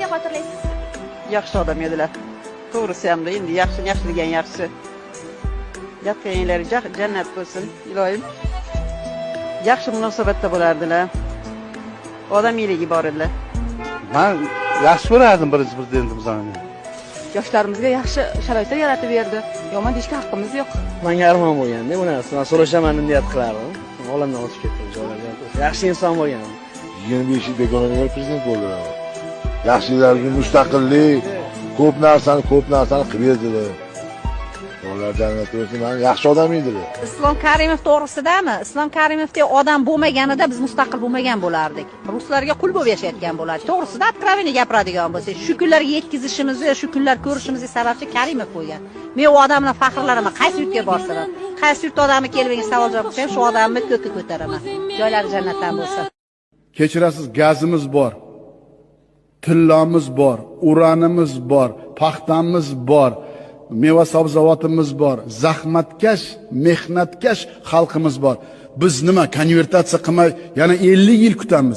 qanday xotirlaysiz? Yaxshi odam edilar. To'g'risi hamda endi yaxshi degan yaxshi. Yatganlari jannat bo'lsin, iloyim. Yaxshi munosabatda bo'lardilar. Odamiyligi bor edilar. Men yaxshi ko'rardim birinchi prezidentimizni. Yoshlarimizga yaxshi sharoitlar yaratib berdi. Yomon deyishga haqqimiz yo'q. Menga armon bo'lganda bu narsa. Men so'rashaman deb niyat qilardim. Olamdan o'tib ketdim joylarga. Yaxshi inson bo'lgan. 25 yil begonaga prezident bo'ldilar. Yaxshilarga mustaqillik, ko'p narsani qilib berdilar. Ular jannat bo'lsin, yaxshi odam edilar. Islom Karimov to'g'risidami? Islom Karimovdek odam bo'lmaganida biz mustaqil bo'lmagan bo'lardik. Ruslarga qul bo'lib yashayotgan bo'lardik. To'g'risida откровенно gapiradigan bo'lsak, shu kunlarga yetkazishimizni, shu kunlar ko'rishimizga sababchi Karimov bo'lgan. Men u odamni faxrlanaman, qaysi yurtga borsam ham. Qaysi yurt odami kelib menga savol javob qilsa, shu odamni ko'kka ko'taraman. Joylari jannatdan bo'lsin. Kechirasiz, gazimiz bor. Tillamiz bor, uranimiz bor, paxtamiz bor. Meva sabzavotimiz bor, zahmatkash, mehnatkash xalqimiz bor. Biz nima konvertatsiya qilmay yana 50 yil kutamiz?